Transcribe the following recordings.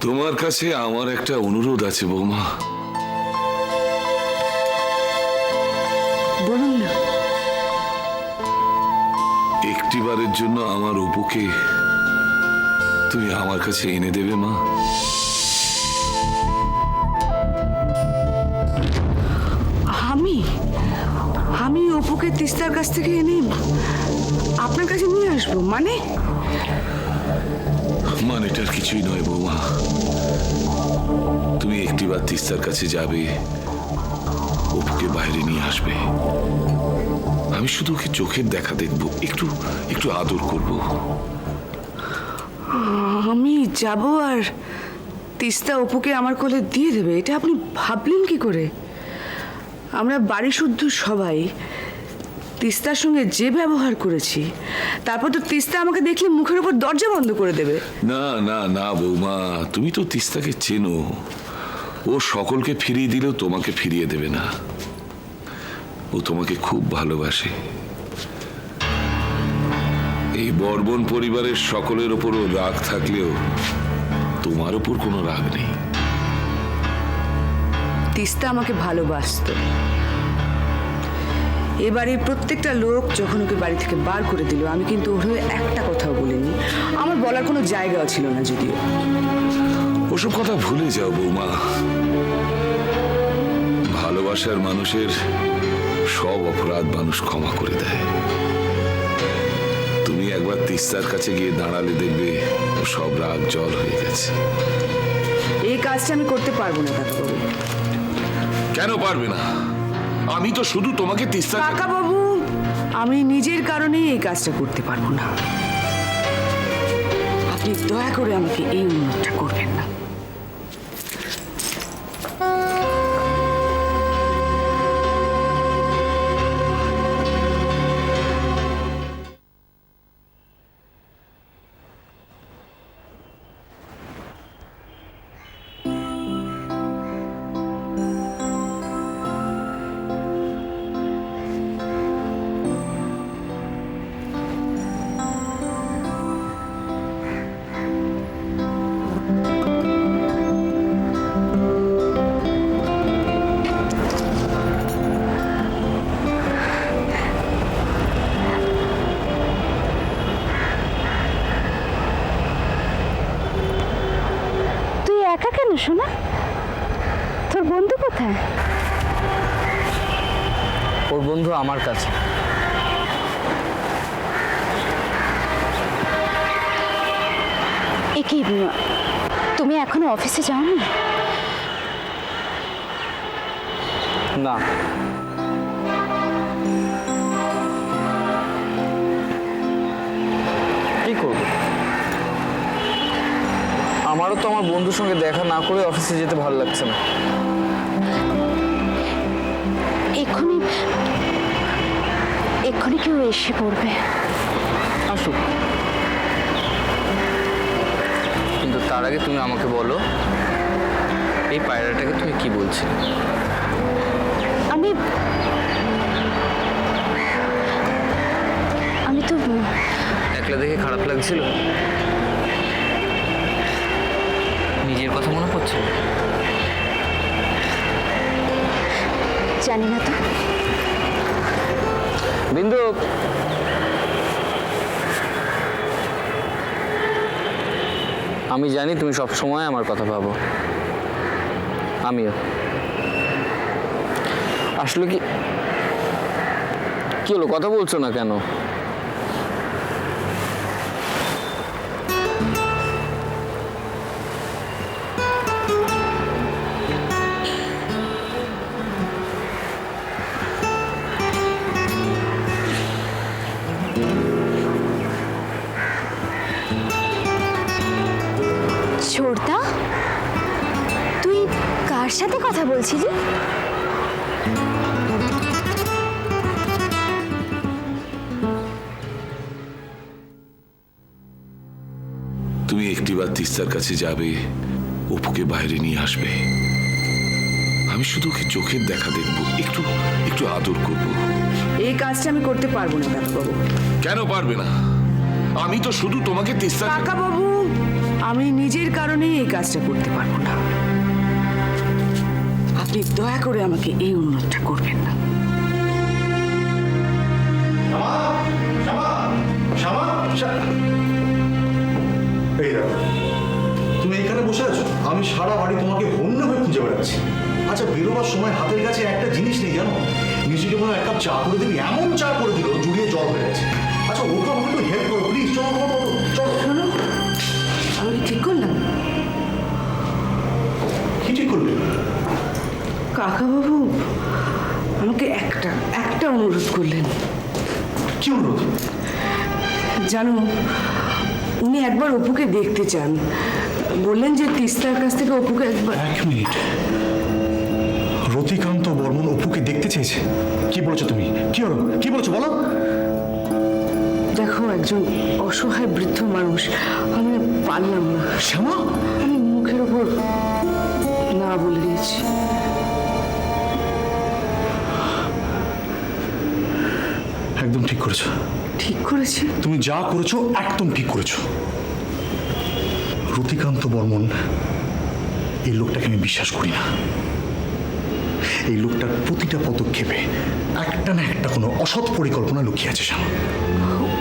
তোমার কাছে আমার একটা অনুরোধ আছে বৌমা। বলুন না। একটিবারের জন্য আমার অপুকে তুমি আমার কাছে এনে দেবে মা? আমি আমি অপুকে তিস্তার কাছ থেকে এনে আপনার কাছে নিয়ে আসবো? মানেটার কিছুই নয় বৌমা। তুমি একটিবার তিস্তার কাছে যাবে, অপুকে বাইরে নিয়ে আসবে। আমি শুধু ওকে চোখের দেখা দেখবো, একটু একটু আদর করব। আমি যাব আর তিস্তা অপুকে আমার কোলে দিয়ে দেবে, এটা আপনি ভাবলেন কি করে? আমরা বাড়ি শুদ্ধ সবাই তিস্তার সঙ্গে যে ব্যবহার করেছি, তারপর তো তিস্তা আমাকে দেখলে মুখের উপর দরজা বন্ধ করে দেবে। না না না বৌমা, তুমি তো তিস্তাকে চেনো। ও সকলকে ফিরিয়ে দিলেও তোমাকে ফিরিয়ে দেবে না। ও তোমাকে খুব ভালোবাসে। এই বর্বন পরিবারের সকলের ওপরও রাগ থাকলেও তোমার ওপর কোনো রাগ নেই। তিস্তা আমাকে ভালোবাসত। এবারে প্রত্যেকটা লোক যখন ওকে বাড়ি থেকে বার করে দিল, আমি কিন্তু ওর হয়ে একটা কথাও বলিনি। আমার বলার কোনো জায়গাও ছিল না। যদিও ওসব কথা ভুলে যাও বৌমা। ভালোবাসার মানুষের সব অপরাধ মানুষ ক্ষমা করে দেয়। তুমি একবার তিস্তার কাছে গিয়ে দাঁড়ালে দেখবে ও সব রাগ জল হয়ে গেছে। এই কাজটা আমি করতে পারবো না কাকাবাবু। কেন পারবে না? আমি তো শুধু তোমাকে তিস্তা কাকাবাবু, আমি নিজের কারণেই এই কাজটা করতে পারবো না। আপনি দয়া করে আমাকে এই অনুরোধটা করবেন না। একা কেন শোনা? তোর বন্ধু কোথায়? ওর বন্ধু আমার কাছে। কি তুমি এখনো অফিসে যাওনি? না, কি করব? আমারও তো আমার বন্ধুর সঙ্গে দেখা না করে অফিসে যেতে ভালো লাগছে না। এক্ষুনি কেউ এসে পড়বে। আসুক, কিন্তু তার আগে তুমি আমাকে বলো, এই পায়রাটাকে তুমি কি বলছিলে? আমি তো একলা দেখে খারাপ লাগছিল? নিজের কথা মনে পড়ছে? জানি না তো। বিন্দু, আমি জানি তুমি সব সময় আমার কথা ভাবো, আমিও। আসলে কি হলো, কথা বলছো না কেন? ছোড়দা, তুই কার সাথে কথা বলছিলি? তুমি একটিবার তিস্তার কাছে যাবে, অপুকে বাইরে নিয়ে আসবে। আমি শুধু ওকে চোখের দেখা দেখবো, একটু একটু আদর করব। এই কাজটা আমি করতে পারবো না কাকাবাবু। কেন পারবে না? আমি তো শুধু তোমাকে তিস্তা কাকাবাবু, আমি নিজের কারণেই এই কাজটা করতে পারবো না। আপনি দয়া করে আমাকে এই অনুরোধটা করবেন না। এই দেখো, তুমি এখানে বসে আছো, আমি সারা বাড়ি তোমাকে হন্য হয়ে খুঁজে বেড়াচ্ছি। আচ্ছা, বেরোবার সময় হাতের কাছে একটা জিনিস নেই জানো? নিজেকে মনে হয় এক কাপ চা করে দিবি, এমন চা করে দিল জুড়িয়ে জল হয়ে গেছে। আচ্ছা, ওকে আমাকে একটু হেল্প করো প্লিজ। চলো চলো চলো। শোনো, আমি কি ঠিক করলাম? কি ঠিক করলে? কাকাবাবু আমাকে একটা অনুরোধ করলেন। কি অনুরোধ? জানো, উনি একবার অপুকে দেখতে চান। বললেন যে তিস্তার কাছ থেকে অপুকে একবার। এক মিনিট, রতিকান্ত বর্মন অপুকে দেখতে চেয়েছে? কি বলছো তুমি? কি হলো? কি বলছো বলো? দেখো, একজন অসহায় বৃদ্ধ মানুষ, আমি না পারলাম না। শ্যামা, আমি মুখের ওপর না বলে দিয়েছি। একদম ঠিক করেছো। ঠিক করেছি? তুমি যা করেছো একদম ঠিক করেছো। রতিকান্ত বর্মন এই লোকটাকে আমি বিশ্বাস করি না। এই লোকটার প্রতিটা পদক্ষেপে একটা না একটা কোনো অসৎ পরিকল্পনা লুকিয়ে আছে শ্যামা।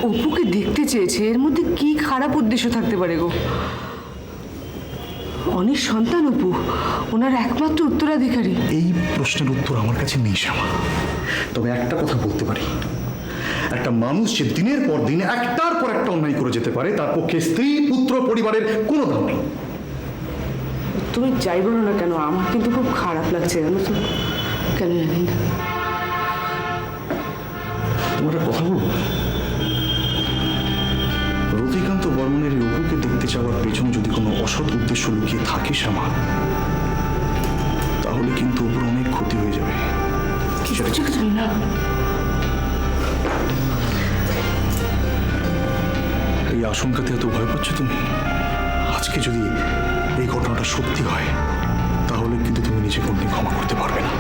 অপুকে দেখতে চেয়েছে, এর মধ্যে কি খারাপ উদ্দেশ্য থাকতে পারে গো? অনেক সন্তান অপু, ওনার একমাত্র উত্তরাধিকারী। এই প্রশ্নের উত্তর আমার কাছে নেই শ্যামা, তবে একটা কথা বলতে পারি, একটা মানুষ যে দিনের পর দিন একটার পর একটা অন্যায় করে যেতে পারে, তার পক্ষে স্ত্রী পুত্র পরিবারের কোনো দাম নেই। তুমি যাই বলো না কেন, আমার কিন্তু খুব খারাপ লাগছে, জানো তো? কেন জানি না। তোমার একটা কথা বলবো, রতিকান্ত বর্মনের এই অপুকে দেখতে চাওয়ার পেছনে যদি কোনো অসৎ উদ্দেশ্য লুকিয়ে থাকে শ্যামা, তাহলে কিন্তু অপুর অনেক ক্ষতি হয়ে যাবে। কিছু তুমি না। এই আশঙ্কাতে এত ভয় পাচ্ছ তুমি? আজকে যদি এই ঘটনাটা সত্যি হয়, তাহলে কিন্তু তুমি নিজেকে কোনদিন ক্ষমা করতে পারবে না।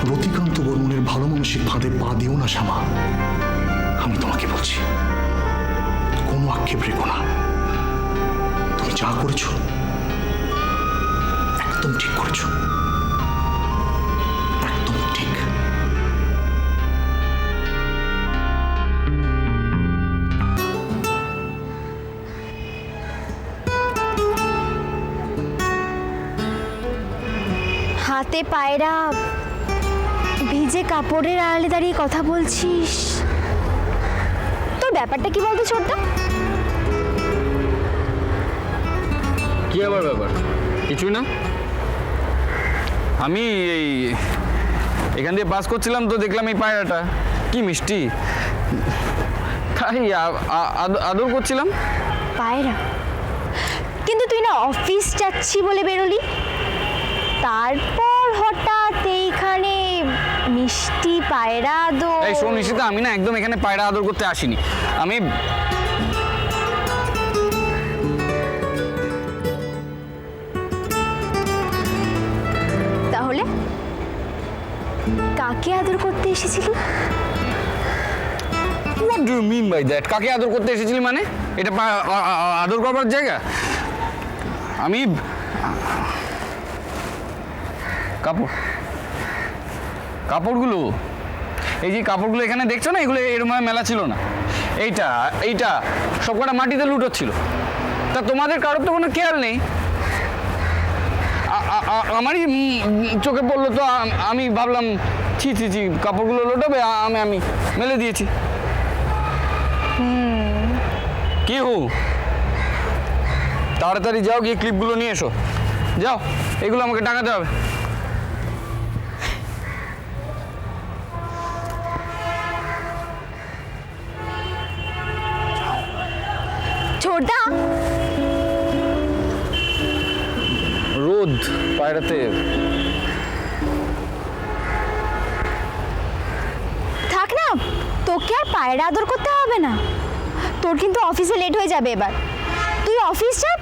রতিকান্ত বর্মনের ভালো মানসিক ফাঁদে পা দিও না শ্যামা, আমি তোমাকে বলছি। কোনো আক্ষেপ রেখো না, তুমি যা করেছো একদম ঠিক করেছো, একদম ঠিক। হাতে পায়রা, ভিজে কাপড়ের আড়ালে দাঁড়িয়ে কথা বলছিস। তোর ব্যাপারটা কি বলতো ছোট্ট? কি আবার ব্যাপার? কিছুই না। আমি এখান দিয়ে পাস করছিলাম তো দেখলাম এই পায়রাটা, কি মিষ্টি, তাই আদর করছিলাম। পায়রা? কিন্তু তুই না অফিস যাচ্ছি বলে বেরোলি, তারপর হঠাৎ এইখানে মিষ্টি পায়রা আদর। এই শোন নিশিতা, আমি না একদম এখানে পায়রা আদর করতে আসিনি। আমি তাহলে কাকে আদর করতে এসেছিলি? What do you mean by that? কাকে আদর করতে এসেছিলি মানে? এটা আদর করবার জায়গা? আমি কাপড়গুলো, এই যে কাপড়গুলো এখানে দেখছো না, এগুলো এরকম মেলা ছিল না। এইটা সব কটা মাটিতে লুটোচ্ছিল। তা তোমাদের কারোর তো কোনো খেয়াল নেই। আমারই চোখে পড়লো তো আমি ভাবলাম ছি কাপড়গুলো লোটাবে, আমি মেলে দিয়েছি। কি তাড়াতাড়ি যাও, গিয়ে ক্লিপগুলো নিয়ে এসো। যাও, এগুলো আমাকে টাঙাতে হবে। ছোটদা, রোদ পায়রাতে। থাক না, তোকে আর পায়রা আদর করতে হবে না। তোর কিন্তু অফিসে লেট হয়ে যাবে এবার। তুই অফিস যা,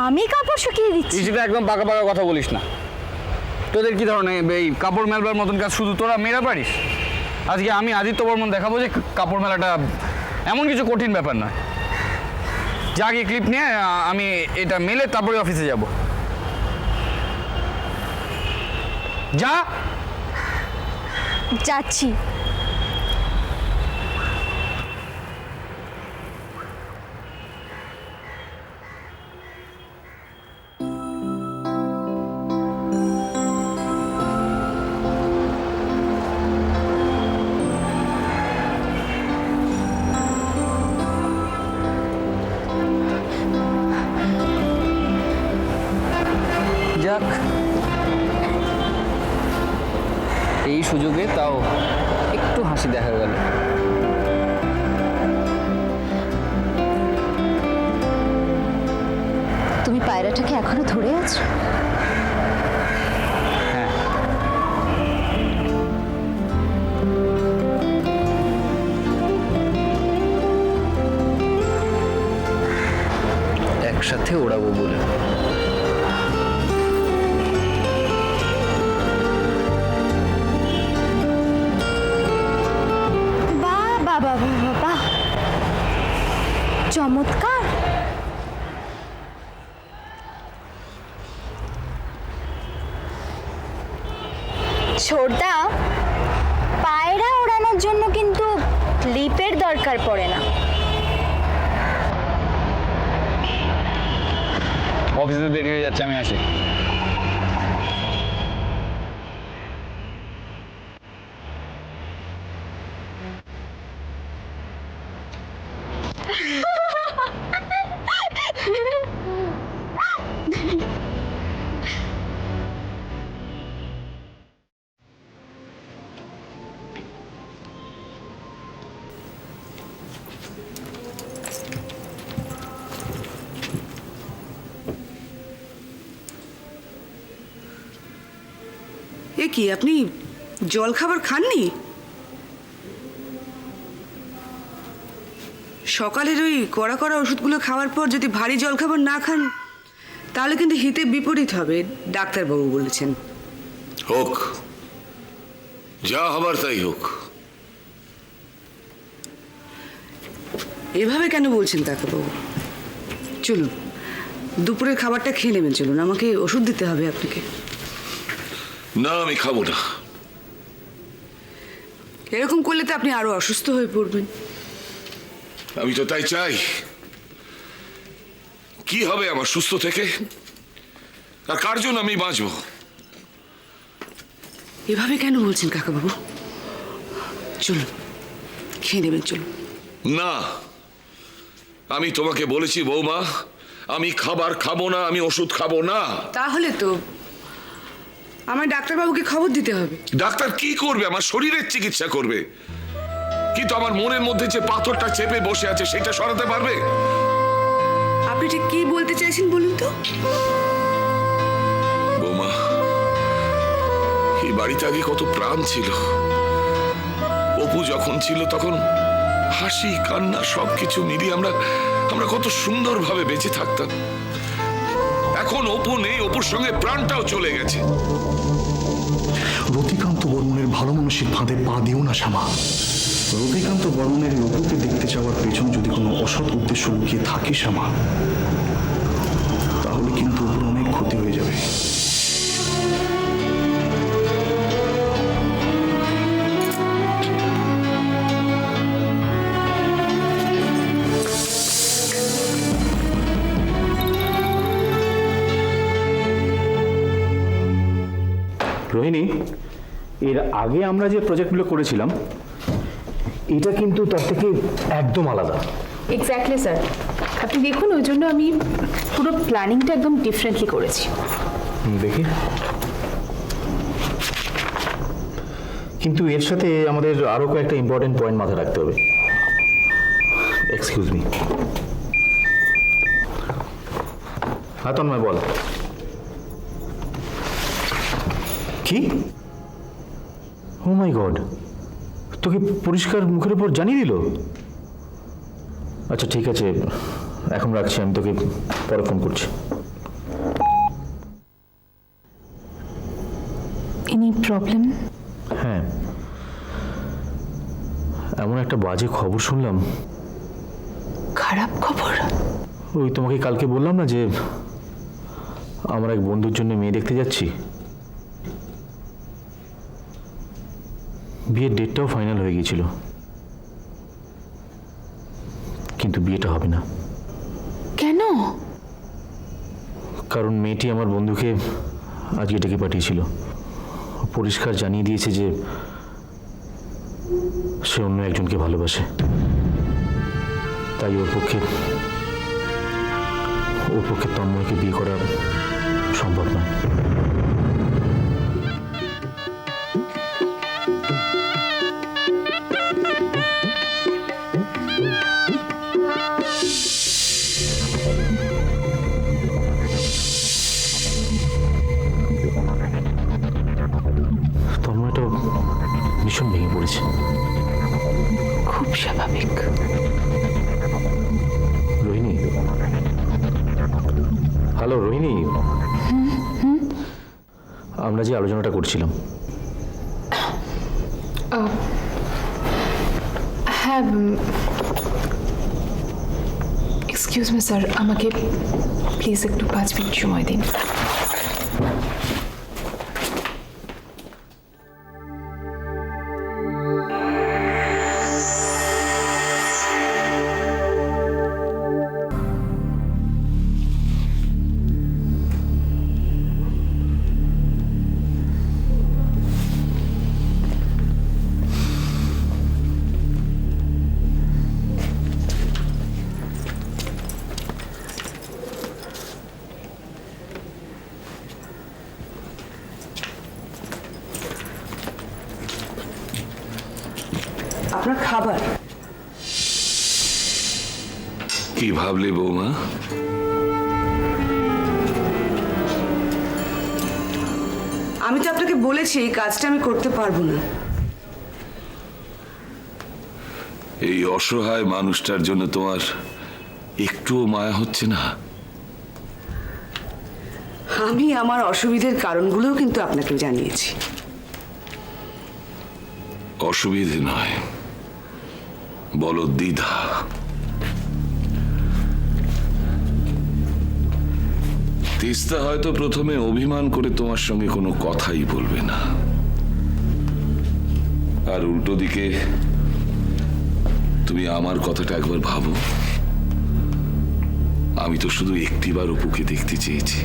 আমি কাপড় শুকিয়ে দিচ্ছি। সেটা একদম পাকা কথা বলিস না। তোদের কি ধরনের এই কাপড় মেলবার মতন কাজ শুধু তোরা মেয়েরা পারিস? আজকে আমি আদিত্য বর্মন দেখাবো যে কাপড় মেলাটা এমন কিছু কঠিন ব্যাপার নয়। যা গিয়ে ক্লিপ নিয়ে আমি এটা মেলে তারপরে অফিসে যাব। যা। যাচ্ছি। যাক, এই সুযোগে তাও একটু হাসি দেখা গেল। তুমি পায়রাটাকে এখনো ধরে আছো? হ্যাঁ, একসাথে ওড়াবো বলে। বাহ বাহ বাহ বাহ বাহ, চমৎকার। ছোটদা, পায়রা ওড়ানোর জন্য কিন্তু ক্লিপের দরকার পড়ে না। অফিসে দেরি হয়ে যাচ্ছে, আমি আসি। এ কি, আপনি জল খাবার খাননি? সকালের ওই কড়া কড়া ওষুধগুলো খাওয়ার পর যদি ভারী জল খাবার না খান তাহলে কিন্তু হিতে বিপরীত হবে, ডাক্তারবাবু বলেছেন। হোক, যা হবার তাই হোক। এভাবে কেন বলছেন কাকাবাবু? চলুন, দুপুরের খাবারটা খেয়ে নেবেন। চলুন, আমাকে ওষুধ দিতে হবে আপনাকে। না, আমি খাবো না। এরকম করলে তো আপনি আরো অসুস্থ হয়ে পড়বেন। আমি তো তাই চাই। কি হবে আমার সুস্থ থেকে? আর কার জন্য আমি বাঁচবো? এভাবে কেন বলছেন কাকাবাবু? চলুন, খেয়ে নেবেন। চলুন। না, আমি তোমাকে বলেছি বৌমা, আমি খাবার খাবো না, আমি ওষুধ খাবো না। তাহলে তো আমার ডাক্তারবাবুকে খবর দিতে হবে। ডাক্তার কি করবে? আমার শরীরের চিকিৎসা করবে, কিন্তু আমার মনের মধ্যে যে পাথরটা চেপে বসে আছে সেটা সরাতে পারবে? আপনি ঠিক কি বলতে চাইছেন বলুন তো? বৌমা, এই বাড়িতে আগে কত প্রাণ ছিল। অপু যখন ছিল তখন হাসি কান্না সবকিছু মিলিয়ে আমরা কত সুন্দরভাবে বেঁচে থাকতাম। এখন অপু নেই, অপুর সঙ্গে প্রাণটাও চলে গেছে। রতিকান্ত বর্মনের ভালো মানুষের ফাঁদে পা দিও না শ্যামা। রতিকান্ত বর্মনের অপুকে দেখতে যাওয়ার পেছন যদি কোনো অসৎ উদ্দেশ্য লুকিয়ে থাকে শ্যামা, তাহলে কিন্তু অপুর অনেক ক্ষতি হয়ে যাবে। রোহিণী, এর আগে আমরা যে প্রজেক্টগুলো করেছিলাম এটা কিন্তু তার থেকে একদম আলাদা। এক্স্যাক্টলি স্যার, আপনি দেখুন, ওই জন্য আমি পুরো প্ল্যানিংটা একদম ডিফারেন্টলি করেছি। দেখি, কিন্তু এর সাথে আমাদের আরো কয়েকটা ইম্পর্টেন্ট পয়েন্ট মাথায় রাখতে হবে। Excuse me. হ্যাঁ তন্ময়, বল। কি? ও মাই গড, তোকে পরিষ্কার মুখের উপর জানিয়ে দিল? আচ্ছা ঠিক আছে, এখন রাখছি, আমি তোকে পরে ফোন করছি। Any problem? হ্যাঁ, এমন একটা বাজে খবর শুনলাম। খারাপ খবর? ওই তোমাকে কালকে বললাম না যে আমার এক বন্ধুর জন্য মেয়ে দেখতে যাচ্ছি। বিয়ের ডেটটাও ফাইনাল হয়ে গিয়েছিল, কিন্তু বিয়েটা হবে না। কেন? কারণ মেয়েটি আমার বন্ধুকে আজকে ডেকে পাঠিয়েছিল, পরিষ্কার জানিয়ে দিয়েছে যে সে অন্য একজনকে ভালোবাসে, তাই ওর পক্ষে তন্ময়কে বিয়ে করা সম্ভব নয়। তন্ময়টা ভীষণ ভেঙে পড়েছে। খুব স্বাভাবিক। রোহিণী, হ্যালো রোহিণী, আমরা যে আলোচনাটা করছিলাম, হ্যাঁ, এক্সকিউজ মি স্যার, আমাকে প্লিজ একটু 5 মিনিট সময় দিন। আপনার খাবার। কি ভাবলে বৌমা? আমি তো আপনাকে বলেছি এই কাজটা আমি করতে পারবো না। এই অসহায় মানুষটার জন্য তোমার একটুও মায়া হচ্ছে না? আমি আমার অসুবিধার কারণগুলোও কিন্তু আপনাকে জানিয়েছি। অসুবিধে নয়, বলো দ্বিধা। তিস্তা হয়তো প্রথমে অভিমান করে তোমার সঙ্গে কোনো কথাই বলবে না, আর উল্টো দিকে তুমি আমার কথাটা একবার ভাবো। আমি তো শুধু একটিবার অপুকে দেখতে চেয়েছি।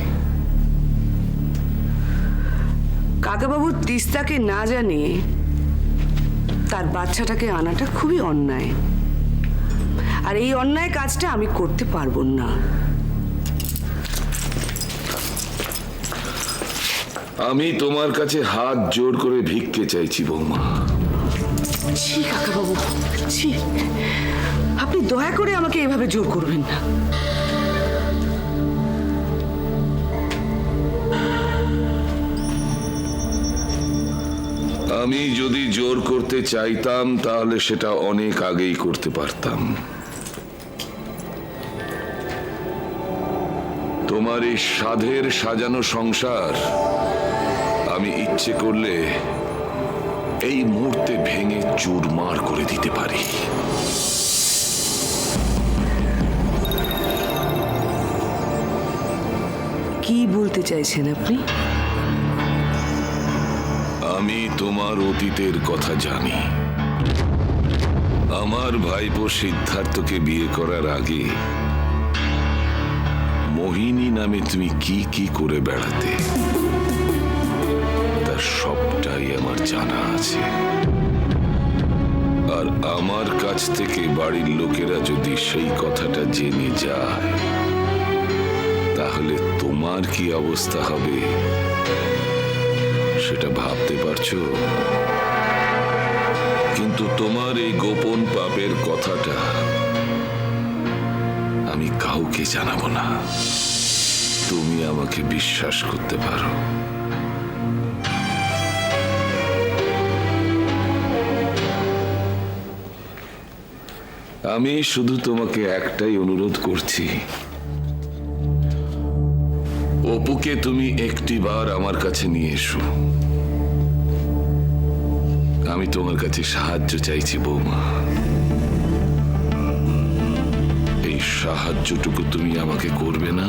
কাকাবাবু তিস্তাকে না জানিয়ে তার বাচ্চাটাকে আনাটা খুবই অন্যায়, আর এই অন্যায় কাজটা আমি করতে পারবো না। আমি তোমার কাছে হাত জোর করে ভিক্ষে চাইছি বৌমা। ছি কাকাবাবু, ছি, আপনি দয়া করে আমাকে এভাবে জোর করবেন না। আমি যদি জোর করতে চাইতাম তাহলে সেটা অনেক আগেই করতে পারতাম। তোমার এই সাধের সাজানো সংসার আমি ইচ্ছে করলে এই মুহূর্তে ভেঙে চুরমার করে দিতে পারি। কি বলতে চাইছেন আপনি? আমি তোমার অতীতের কথা জানি। আমার ভাইপো সিদ্ধার্থকে বিয়ে করার আগে মোহিনী নামে তুমি কি কি করে বেড়াতে, তার সবটাই আমার জানা আছে। আর আমার কাছ থেকে বাড়ির লোকেরা যদি সেই কথাটা জেনে যায়, তাহলে তোমার কি অবস্থা হবে সেটা ভাবতে পারছো? কিন্তু তোমার এই গোপন পাপের কথাটা আমি কাউকে জানাবো না। তুমি আমাকে বিশ্বাস করতে পারো। আমি শুধু তোমাকে একটাই অনুরোধ করছি, অপুকে তুমি একটিবার আমার কাছে নিয়ে এসো। আমি তোমার কাছে সাহায্য চাইছি বৌমা। এই সাহায্যটুকু তুমি আমাকে করবে না?